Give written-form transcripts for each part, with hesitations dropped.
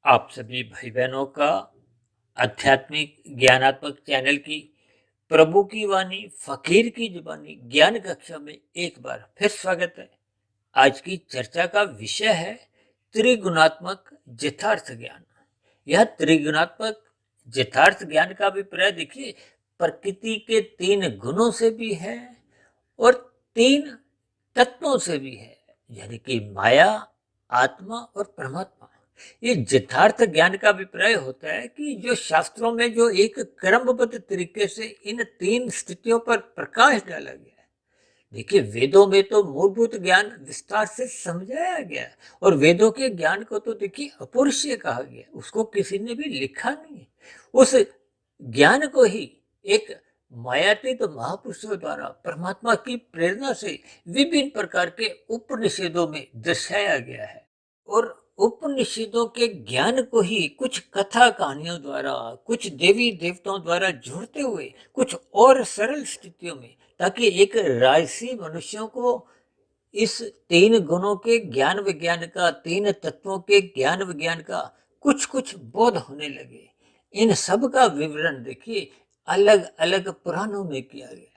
आप सभी भाई बहनों का आध्यात्मिक ज्ञानात्मक चैनल की प्रभु की वाणी फकीर की जुबानी ज्ञान कक्षा में एक बार फिर स्वागत है। आज की चर्चा का विषय है त्रिगुणात्मक यथार्थ ज्ञान। यह त्रिगुणात्मक यथार्थ ज्ञान का अभिप्राय देखिए प्रकृति के तीन गुणों से भी है और तीन तत्वों से भी है, यानी कि माया, आत्मा और परमात्मा। ये यथार्थ ज्ञान का अभिप्राय होता है कि जो शास्त्रों में जो एक क्रमबद्ध तरीके से इन तीन स्थितियों पर प्रकाश डाला गया है। देखिए वेदों में तो मूलभूत ज्ञान विस्तार से समझाया गया है और वेदों के ज्ञान को तो देखिए अपौरुषीय कहा गया, उसको किसी ने भी लिखा नहीं है। उस ज्ञान को ही एक मायातीत महापुरुषों द्वारा परमात्मा की प्रेरणा से विभिन्न प्रकार के उपनिषदों में दर्शाया गया है और उपनिषदों के ज्ञान को ही कुछ कथा कहानियों द्वारा, कुछ देवी देवताओं द्वारा जोड़ते हुए कुछ और सरल स्थितियों में, ताकि एक राजसी मनुष्यों को इस तीन गुणों के ज्ञान विज्ञान का, तीन तत्वों के ज्ञान विज्ञान का कुछ कुछ बोध होने लगे। इन सब का विवरण देखिए अलग अलग पुराणों में किया गया है।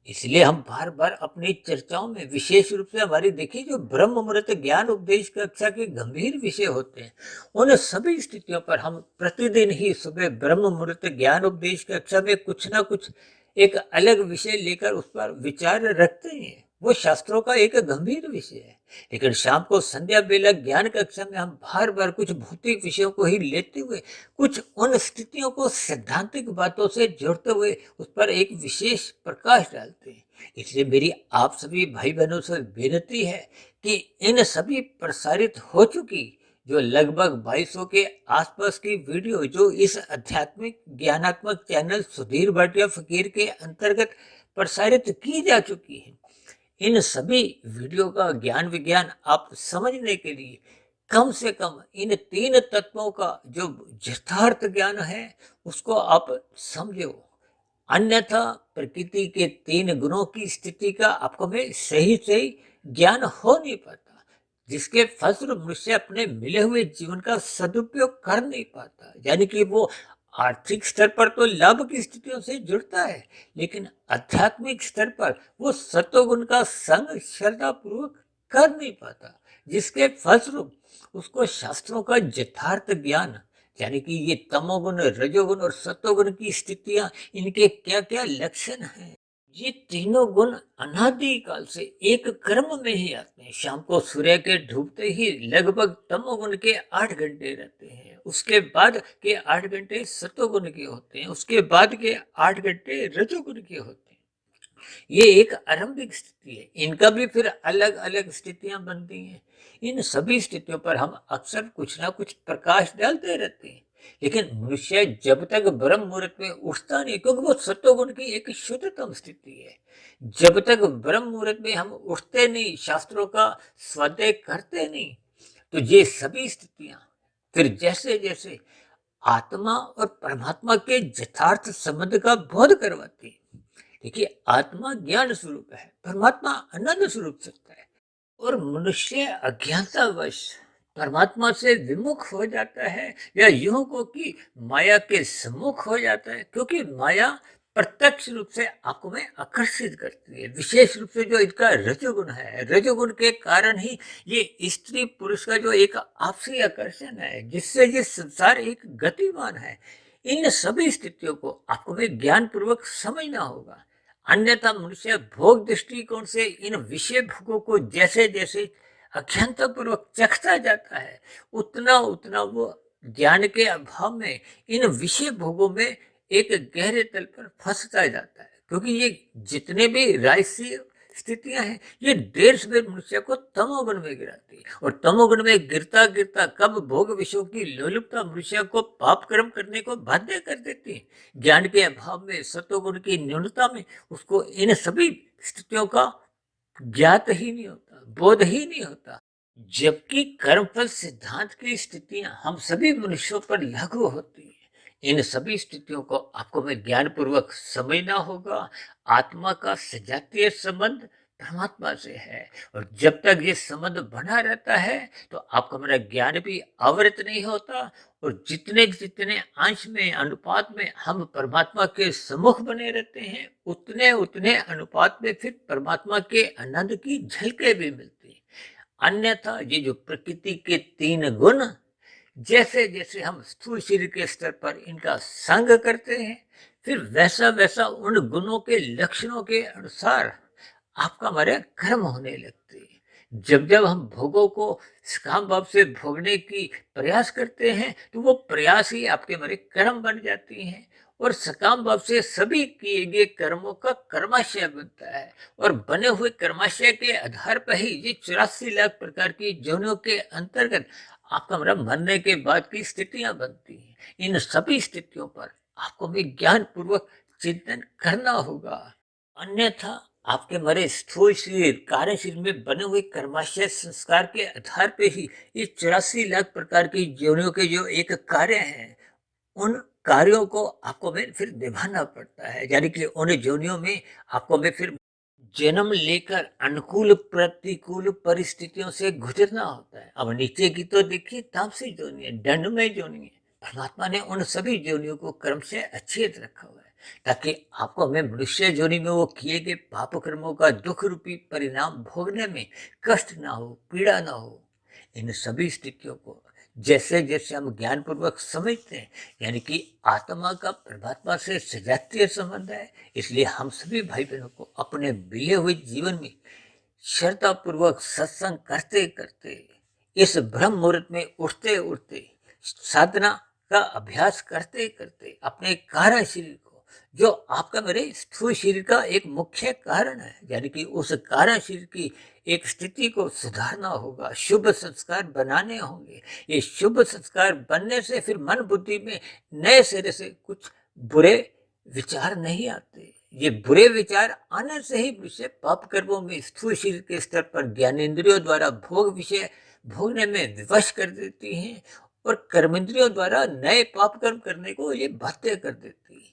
इसलिए हम बार बार अपनी चर्चाओं में विशेष रूप से हमारी देखिए जो ब्रह्म मुहूर्त ज्ञान उपदेश कक्षा के गंभीर विषय होते हैं, उन सभी स्थितियों पर हम प्रतिदिन ही सुबह ब्रह्म मुहूर्त ज्ञान उपदेश कक्षा में कुछ ना कुछ एक अलग विषय लेकर उस पर विचार रखते हैं। वो शास्त्रों का एक गंभीर विषय है। लेकिन शाम को संध्या बेला ज्ञान कक्षा में हम बार बार कुछ भौतिक विषयों को ही लेते हुए कुछ उन स्थितियों को सैद्धांतिक बातों से जोड़ते हुए उस पर एक विशेष प्रकाश डालते हैं। इसलिए मेरी आप सभी भाई बहनों से विनती है कि इन सभी प्रसारित हो चुकी जो लगभग 2200 के आसपास की वीडियो जो इस आध्यात्मिक ज्ञानात्मक चैनल सुधीर भाटिया फकीर के अंतर्गत प्रसारित की जा चुकी है, इन सभी वीडियो का ज्ञान विज्ञान आप समझने के लिए कम से कम इन तीन तत्वों का जो यथार्थ ज्ञान है उसको आप समझो। अन्यथा प्रकृति के तीन गुणों की स्थिति का आपको में सही सही ज्ञान हो नहीं पाता, जिसके फलस्वरूप मनुष्य अपने मिले हुए जीवन का सदुपयोग कर नहीं पाता। यानी कि वो आर्थिक स्तर पर तो लाभ की स्थितियों से जुड़ता है, लेकिन आध्यात्मिक स्तर पर वो सत्वगुण का संग श्रद्धा पूर्वक कर नहीं पाता, जिसके फलस्वरूप उसको शास्त्रों का यथार्थ ज्ञान, यानी कि ये तमोगुण, रजोगुण और सत्वगुण की स्थितियां, इनके क्या क्या लक्षण हैं, ये तीनों गुण अनादि काल से एक क्रम में ही आते हैं। शाम को सूर्य के डूबते ही लगभग तमोगुण के 8 घंटे रहते हैं, उसके बाद के 8 घंटे सत्वगुण के होते हैं, उसके बाद के 8 घंटे रजोगुण के होते हैं। ये एक आरंभिक स्थिति है, इनका भी फिर अलग अलग स्थितियां बनती हैं। इन सभी स्थितियों पर हम अक्सर कुछ ना कुछ प्रकाश डालते रहते हैं, लेकिन मनुष्य जब तक ब्रह्म मुहूर्त में उठता नहीं, क्योंकि वो सत्वगुण की एक शुद्धतम स्थिति है, जब तक ब्रह्म मुहूर्त में हम उठते नहीं, शास्त्रों का स्वाध्याय करते नहीं, तो ये सभी स्थितियां फिर जैसे जैसे आत्मा और परमात्मा के यथार्थ संबंध का बोध करवाती है। देखिए आत्मा ज्ञान स्वरूप है, परमात्मा आनंद स्वरूप सत्ता है, और मनुष्य अज्ञानतावश परमात्मा से विमुख हो जाता है, या यूं को कि माया के सम्मुख हो जाता है, क्योंकि माया प्रत्यक्ष रूप से आंखों में आकर्षित करती है। विशेष रूप से जो इनका रजोगुण है, रजोगुण के कारण ही ये स्त्री पुरुष का जो एक आपसी आकर्षण है, जिससे ये संसार एक गतिमान है। इन सभी स्थितियों को आपको में ज्ञान पूर्वक समझना होगा, अन्यथा मनुष्य भोग दृष्टिकोण से इन विषय भोगों को जैसे जैसे अज्ञानता पूर्वक चखता जाता है, उतना उतना वो ज्ञान के अभाव में इन विषय भोगों में एक गहरे तल पर फंसता जाता है। क्योंकि ये जितने भी राजसी स्थितियां हैं, ये देर सवेर मनुष्य को तमोगुण में गिराती है, और तमोगुण में गिरता गिरता कब भोग विषयों की लोलुपता मनुष्य को पाप कर्म करने को बाध्य कर देती है। ज्ञान के अभाव में, सत्वगुण की न्यूनता में उसको इन सभी स्थितियों का ज्ञात ही नहीं होता, बोध ही नहीं होता। जबकि कर्मफल सिद्धांत की स्थितियां हम सभी मनुष्यों पर लागू होती हैं। इन सभी स्थितियों को आपको में ज्ञान पूर्वक समझना होगा। आत्मा का सजातीय संबंध परमात्मा से है। और जब तक ये संबंध बना रहता है तो आपका मेरा ज्ञान भी आवृत नहीं होता, और जितने जितने अंश में अनुपात में हम परमात्मा के सम्मुख बने रहते हैं, उतने उतने अनुपात में फिर परमात्मा के आनंद की झलकें भी मिलती हैं। अन्यथा ये जो प्रकृति के तीन गुण, जैसे जैसे हम स्थूल शरीर के स्तर पर इनका संग करते हैं, फिर वैसा वैसा उन गुणों के लक्षणों के अनुसार आपका हमारे कर्म होने लगते हैं। जब जब हम भोगों को काम भाव से भोगने की प्रयास करते हैं तो वो प्रयास ही आपके हमारे कर्म बन जाती हैं, और सकाम भाव से सभी किए गए कर्मों का कर्माशय बनता है। और बने हुए कर्माशय के आधार पर ही ये 84 लाख प्रकार की योनियों के अंतर्गत आपका हमारा मरने के बाद की स्थितियां बनती हैं। इन सभी स्थितियों पर आपको भी ज्ञान पूर्वक चिंतन करना होगा, अन्यथा आपके मरे स्थूल शरीर कार्य शरीर में बने हुए कर्माशय संस्कार के आधार पे ही ये 84 लाख प्रकार की योनियों के जो एक कार्य हैं, उन कार्यों को आपको में फिर निभाना पड़ता है। यानी कि उन योनियों में आपको में फिर जन्म लेकर अनुकूल प्रतिकूल परिस्थितियों से गुजरना होता है। अब नीचे की तो देखिए तामसी योनि है, दंडमय योनि है। परमात्मा ने उन सभी योनियों को क्रम से अच्छेद रखा हुआ है, ताकि आपको हमें मनुष्य योनि में वो किए गए पाप कर्मों का दुख रूपी परिणाम भोगने में कष्ट ना हो, पीड़ा ना हो। इन सभी स्थितियों को जैसे जैसे हम ज्ञान पूर्वक समझते हैं, यानी कि आत्मा का परमात्मा से सजातीय संबंध है, इसलिए हम सभी भाई बहनों को अपने मिले हुए जीवन में श्रद्धा पूर्वक सत्संग करते करते, इस ब्रह्म मुहूर्त में उठते उठते, साधना का अभ्यास करते करते अपने कारण शरीर को, जो आपका मेरे स्थूल शरीर का एक मुख्य कारण है, यानी कि उस कारण शरीर की एक स्थिति को सुधारना होगा, शुभ संस्कार बनाने होंगे। ये शुभ संस्कार बनने से फिर मन बुद्धि में नए सिरे से कुछ बुरे विचार नहीं आते। ये बुरे विचार आने से ही विषय पाप कर्मों में स्थूल शरीर के स्तर पर ज्ञानेंद्रियों द्वारा भोग विषय भोगने में विवश कर देती हैं, और कर्मेंद्रियों द्वारा नए पाप कर्म करने को ये बाध्य कर देती है।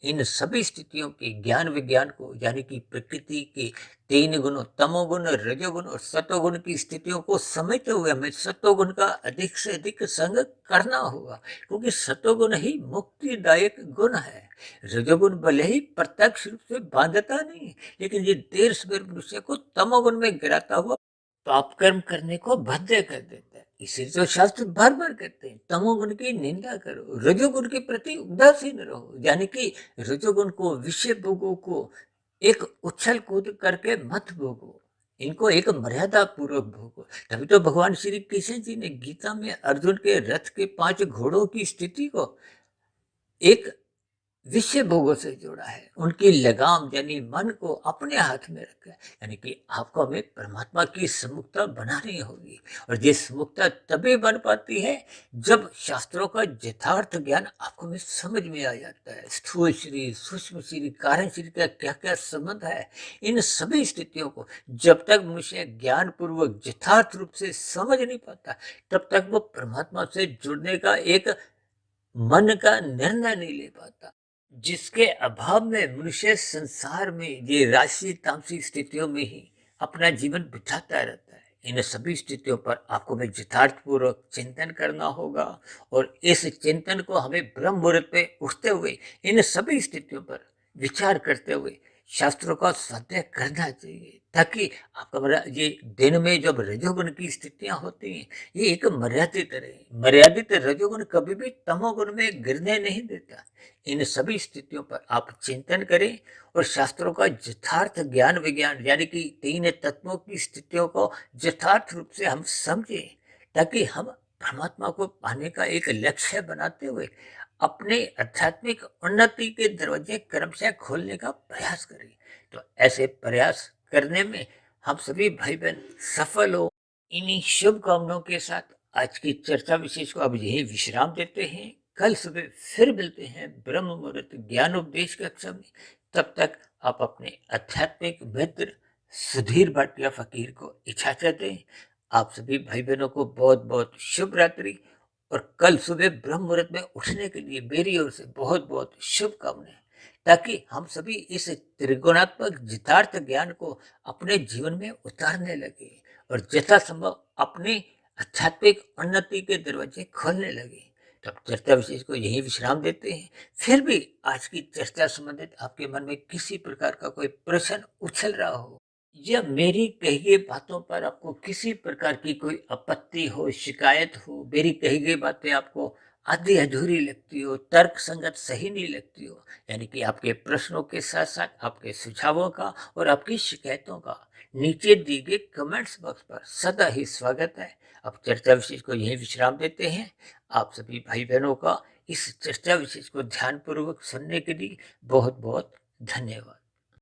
इन सभी स्थितियों के ज्ञान विज्ञान को, यानी कि प्रकृति के तीन गुणों तमोगुण, रजोगुण और सतोगुण की स्थितियों को समझते हुए हमें सतोगुण का अधिक से अधिक संग करना होगा, क्योंकि सतोगुण ही मुक्तिदायक गुण है। रजोगुण भले ही प्रत्यक्ष रूप से बांधता नहीं, लेकिन ये देर सवेर मनुष्य को तमोगुण में गिराता हुआ पाप कर्म करने को बाध्य कर देता है। इसीलिए तो शास्त्र बार बार कहते हैं तमोगुण की निंदा करो, रजोगुण के प्रति उदासीन रहो, यानी कि रजोगुण को, विषय भोगों को एक उछल कूद करके मत भोगो, इनको एक मर्यादा पूर्वक भोगो। तभी तो भगवान श्री कृष्ण जी ने गीता में अर्जुन के रथ के 5 घोड़ों की स्थिति को एक विषय भोगों से जोड़ा है, उनकी लगाम यानी मन को अपने हाथ में रखा है। यानी कि आपको हमें परमात्मा की सम्मुखता बनानी होगी, और ये सम्मुखता तभी बन पाती है जब शास्त्रों का यथार्थ ज्ञान आपको में समझ में आ जाता है। स्थूल शरीर, सूक्ष्म शरीर, कारण शरीर का क्या क्या संबंध है, इन सभी स्थितियों को जब तक मनुष्य ज्ञान पूर्वक यथार्थ रूप से समझ नहीं पाता, तब तक वो परमात्मा से जुड़ने का एक मन का निर्णय नहीं ले पाता, जिसके अभाव में मनुष्य संसार में ये राशि तामसिक स्थितियों में ही अपना जीवन बिताता रहता है। इन सभी स्थितियों पर आपको में यथार्थ पूर्वक चिंतन करना होगा, और इस चिंतन को हमें ब्रह्म मुहूर्त पे उठते हुए इन सभी स्थितियों पर विचार करते हुए शास्त्रों का स्वाध्याय करना चाहिए, ताकि आपका मेरा ये दिन में जब रजोगुण की स्थितियां होती हैं, ये एक मर्यादित रहे। मर्यादित रजोगुण कभी भी तमोगुण में गिरने नहीं देता। इन सभी स्थितियों पर आप चिंतन करें, और शास्त्रों का यथार्थ ज्ञान विज्ञान, यानी कि तीन तत्वों की स्थितियों को यथार्थ रूप से हम समझें, ताकि हम परमात्मा को पाने का एक लक्ष्य बनाते हुए अपने आध्यात्मिक उन्नति के दरवाजे क्रमशः खोलने का प्रयास करें। तो ऐसे प्रयास करने में हम सभी भाई बहन सफल हो। इन्हीं शुभकामनाओं के साथ आज की चर्चा विशेष को अब यही विश्राम देते हैं। कल सुबह फिर मिलते हैं ब्रह्म मुहूर्त ज्ञान उपदेश कक्षा में। तब तक आप अपने आध्यात्मिक मित्र सुधीर भाटिया फकीर को इजाजत दें। आप सभी भाई बहनों को बहुत बहुत शुभ रात्रि, और कल सुबह ब्रह्म मुहूर्त में उठने के लिए मेरी ओर से बहुत बहुत शुभकामनाएं। ताकि हम सभी इस त्रिगुणात्मक जितार्थ ज्ञान को अपने जीवन में उतारने लगे और यथासंभव अपनी आध्यात्मिक उन्नति के दरवाजे खोलने लगे। तो अब चर्चा विशेष को यही विश्राम देते हैं। फिर भी आज की चर्चा संबंधित आपके मन में किसी प्रकार का कोई प्रश्न उछल रहा हो या मेरी कही गई बातों पर आपको किसी प्रकार की कोई आपत्ति हो, शिकायत हो, मेरी कही गई बातें आपको आधी अधूरी लगती हो, तर्क संगत सही नहीं लगती हो, यानी कि आपके प्रश्नों के साथ साथ आपके सुझावों का और आपकी शिकायतों का नीचे दिए गए कमेंट्स बॉक्स पर सदा ही स्वागत है। अब चर्चा विशेष को यही विश्राम देते हैं। आप सभी भाई बहनों का इस चर्चा विशेष को ध्यानपूर्वक सुनने के लिए बहुत बहुत धन्यवाद।